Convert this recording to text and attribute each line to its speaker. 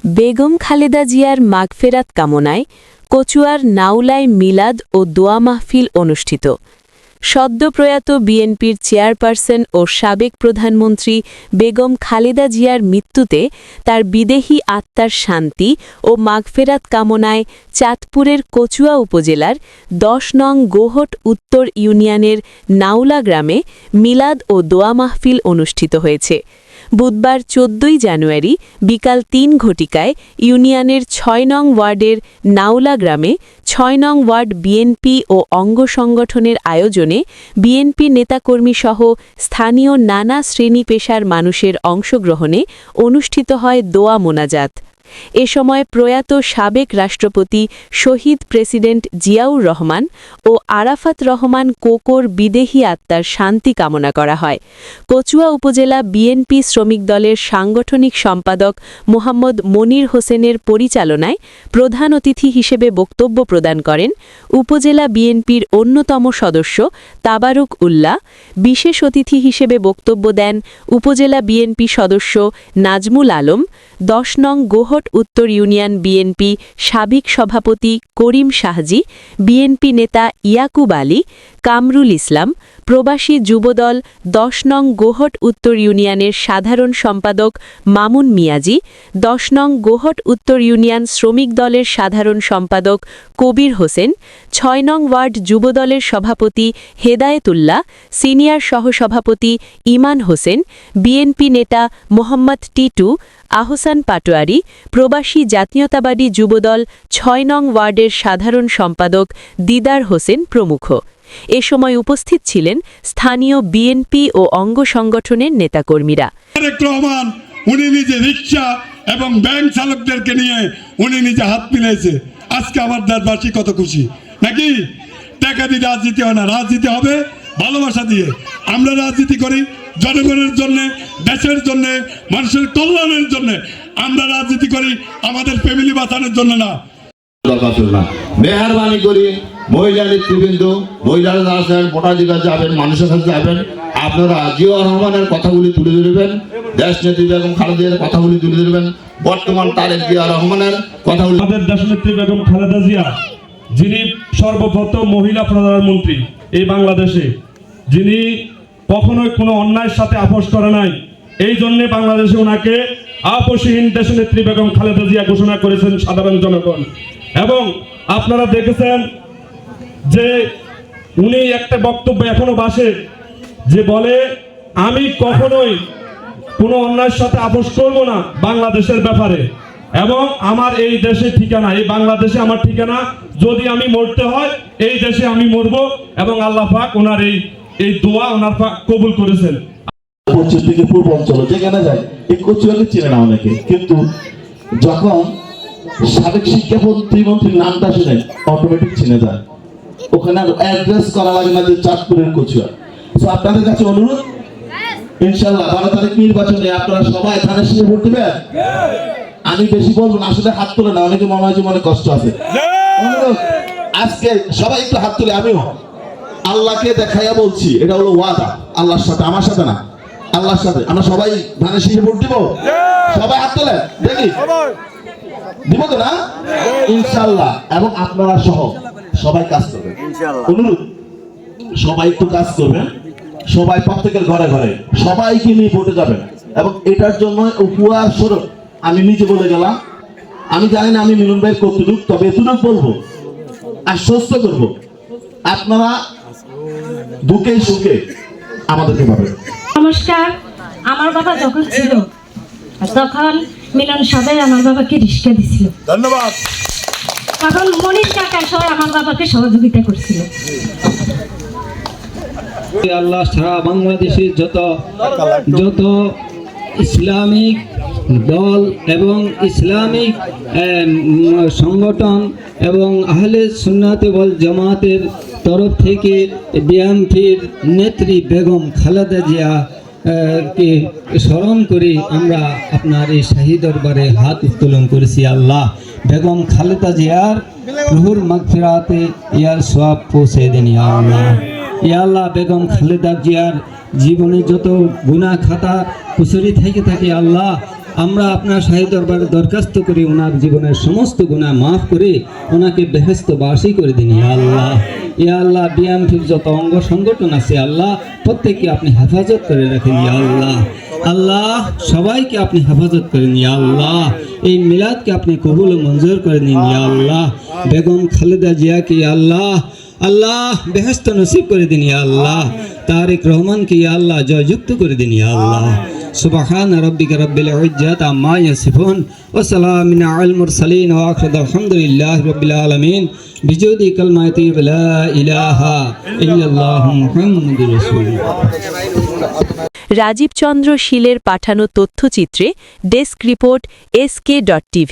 Speaker 1: বেগম খালেদা জিয়ার মাগফেরাত কামনায় কচুয়ার নাউলায় মিলাদ ও দোয়া মাহফিল অনুষ্ঠিত। সদ্যপ্রয়াত বিএনপির চেয়ারপারসন ও সাবেক প্রধানমন্ত্রী বেগম খালেদা জিয়ার মৃত্যুতে তার বিদেহী আত্মার শান্তি ও মাগফেরাত কামনায় চাঁদপুরের কচুয়া উপজেলার ১০ নং গোহট উত্তর ইউনিয়নের নাউলা গ্রামে মিলাদ ও দোয়া মাহফিল অনুষ্ঠিত হয়েছে। বুধবার ১৪ জানুয়ারি বিকাল ৩ ঘটিকায় ইউনিয়নের ৬ নং ওয়ার্ডের নাউলা গ্রামে ৬ নং ওয়ার্ড বিএনপি ও অঙ্গ সংগঠনের আয়োজনে বিএনপি নেতাকর্মীসহ স্থানীয় নানা শ্রেণী পেশার মানুষের অংশগ্রহণে অনুষ্ঠিত হয় দোয়া মোনাজাত। এ সময় প্রয়াত সাবেক রাষ্ট্রপতি শহীদ প্রেসিডেন্ট জিয়াউর রহমান ও আরাফাত রহমান কোকোর বিদেহী আত্মার শান্তি কামনা করা হয়। কচুয়া উপজেলা বিএনপি শ্রমিক দলের সাংগঠনিক সম্পাদক মোহাম্মদ মনির হোসেনের পরিচালনায় প্রধান অতিথি হিসেবে বক্তব্য প্রদান করেন উপজেলা বিএনপির অন্যতম সদস্য তাবারুক উল্লাহ। বিশেষ অতিথি হিসেবে বক্তব্য দেন উপজেলা বিএনপি সদস্য নাজমুল আলম, ১০ নং গোহট উত্তর ইউনিয়ন বিএনপি সাবেক সভাপতি করিম শাহজি, বিএনপি নেতা ইয়াকুব আলী, কামরুল ইসলাম, প্রবাসী যুবদল ১০ নং গোহট উত্তর ইউনিয়নের সাধারণ সম্পাদক মামুন মিয়াজি, ১০ নং গোহট উত্তর ইউনিয়ন শ্রমিক দলের সাধারণ সম্পাদক কবির হোসেন, ৬ নং ওয়ার্ড যুবদলের সভাপতি হেদায়েতুল্লাহ, সিনিয়র সহসভাপতি ইমান হোসেন, বিএনপি নেতা মোহাম্মদ টিটু, আহসান পাটোয়ারি, প্রবাসী জাতীয়তাবাদী যুবদল ৬ নং ওয়ার্ডের সাধারণ সম্পাদক দিদার হোসেন প্রমুখ। এ সময় উপস্থিত ছিলেন স্থানীয় বিএনপি ও অঙ্গ সংগঠনের নেতাকর্মীরা।
Speaker 2: রহমান উনি নিজে রিক্সা এবং ব্যাংক চালকদেরকে নিয়ে উনি নিজে হাত মিলাইছে। আজকে আমার দেশবাসী কত খুশি নাকি? টাকা দিয়ে রাজনীতি হয় না, রাজনীতি হবে ভালোবাসা দিয়ে। আমরা রাজনীতি করি জনগণের জন্য, দেশের জন্য, মানুষের কল্যাণের জন্য। আমরা রাজনীতি করি আমাদের ফ্যামিলি বাঁচানোর জন্য না।
Speaker 3: মেহরবানি করি মহিলা নেতৃবৃন্দ, মহিলারা আছেন, ভোটাধিকার যাবেন, মানুষের কাছে যাবেন, আপনারা জিয়াউর রহমানের কথাগুলি তুলে ধরবেন, দেশ নেত্রী বেগম খালেদা জিয়ার কথাগুলি তুলে ধরবেন, বর্তমান তারেক জিয়া রহমানের কথাগুলি।
Speaker 4: আমাদের দেশ নেত্রী বেগম খালেদা জিয়া, যিনি সর্বপ্রথম মহিলা প্রধানমন্ত্রী এই বাংলাদেশে, যিনি কখনোই কোনো অন্যায়ের সাথে আপোষ করে নাই। এই জন্য বাংলাদেশে ওনাকে আপোষহীন দেশনেত্রী বেগম খালেদা জিয়া ঘোষণা করেছেন সাধারণ জনগণ। এবং আপনারা দেখেছেন যে উনি একটা বক্তব্য এখনো বাসে, যে বলে আমি কখনোই কোনো অন্যায়ের সাথে আপোষ করব না বাংলাদেশের ব্যাপারে, এবং আমার এই দেশে ঠিকানা, এই বাংলাদেশে আমার ঠিকানা, যদি আমি মরতে হয় এই দেশে আমি মরব। এবং আল্লাহ পাক ওনার এই দোয়া ওনার পাক কবুল করেছেন।
Speaker 5: পশ্চিম থেকে পূর্ব অঞ্চল যেখানে যায় এই কচুয়াকে চিনে না অনেকে, কিন্তু যখন সাবেক শিক্ষামন্ত্রীর নামটা শুনে অটোমেটিক চিনে যায়। ওখানে আর অ্যাড্রেস করা লাগে না যে চাঁদপুরের কচুয়া। তো আপনাদের কাছে অনুরোধ, ইনশাআল্লাহ 12 তারিখ নির্বাচনে আপনারা সবাই ধানের শীষে ভোট দিবেন। আমি বেশি বলবো না, আসলে হাত তোলে না, অনেকে মনে হয় যে মনে কষ্ট আছে। অনুরোধ, আজকে সবাই একটু হাত তুলে, আমিও আল্লাহকে দেখাইয়া বলছি, এটা হলো ওয়াদা আল্লাহর সাথে, আমার সাথে না, আল্লাহর সাথে। আমরা সবাই ধানের শীষে ভোট দিব, সবাই হাত তোলে দেখি, দিব তো না? ইনশাআল্লাহ। এবং আপনারা সহ সবাই কাজ করবেন, অনুরোধ সবাই একটু কাজ করবেন, সবাই প্রত্যেকের ঘরে ঘরে সবাইকে নিয়ে ভোটে যাবেন। এবং এটার জন্য উপহার স্বরূপ আমি নিজে বলে গেলাম, আমি জানি না আমি মিলন ভাইয়ের কতটুক, তবে এতটুক বলবো, আশ্বস্ত করব, আপনারা দুঃখে সুখে আমাদেরকে পাবেন।
Speaker 6: নমস্কার। আমার বাবা যখন ছিল তখন মিলন সবাই আমার বাবাকে রিস্কা দিছিল।
Speaker 2: ধন্যবাদ।
Speaker 6: তখন মনির কাকা সবাই আমার বাবাকে সহযোগিতা করছিল।
Speaker 7: আল্লাহ সারা বাংলাদেশের যত ইসলামিক দল এবং ইসলামিক সংগঠন এবং আহলে সুন্নাতে ওয়াল জামাতের তরফ থেকে বিএনপির নেত্রী বেগম খালেদা জিয়া কে স্মরণ করে আমরা আপনার এই শাহী দরবারে হাত উত্তোলন করেছি। আল্লাহ বেগম খালেদা জিয়ার রুহুর মাগফিরাতে ইয়ার সওয়াব পৌঁছে দেন ইয়া আল্লাহ। ইয়া আল্লাহ, বেগম খালেদা জিয়ার জীবনে যত গুনাহ খাতা কুসুরি থেকে থাকে আল্লাহ আমরা আপনার শাহী দরবারে দরখাস্ত করি ওনার জীবনের সমস্ত গুনাহ মাফ করে ওনাকে বেহেশতবাসী করে দিন ইয়া আল্লাহ। ইয়া আল্লাহ, বিএনপির যত অঙ্গ সংগঠন আছে আল্লাহ প্রত্যেককে আপনি হেফাজত করে রাখেন ইয়া আল্লাহ। আল্লাহ, সবাইকে আপনি হেফাজত করেন ইয়া আল্লাহ। এই মিলাদকে আপনি কবুল ও মঞ্জুর করে নিন ইয়া আল্লাহ। বেগম খালেদা জিয়াকে ইয়া আল্লাহ আল্লাহ বেহেশত নসিব করে দিন ইয়া আল্লাহ। তারেক রহমানকে ইয়া আল্লাহ জয়যুক্ত করে দিন ইয়া আল্লাহ। সুবহান রাব্বিকা রাব্বিল ইজ্জাতি আম্মা ইয়াসিফুন ওয়া সালামুন আলাল মুরসালিন ওয়া আখিরু আলহামদুলিল্লাহি রাব্বিল আলামিন বিজুদি কালমাতি লা ইলাহা ইল্লাল্লাহু মুহাম্মাদুর রাসূলুল্লাহ।
Speaker 1: রাজীব চন্দ্র শীলের পাঠানো তথ্যচিত্রে ডেস্ক রিপোর্ট SK.TV।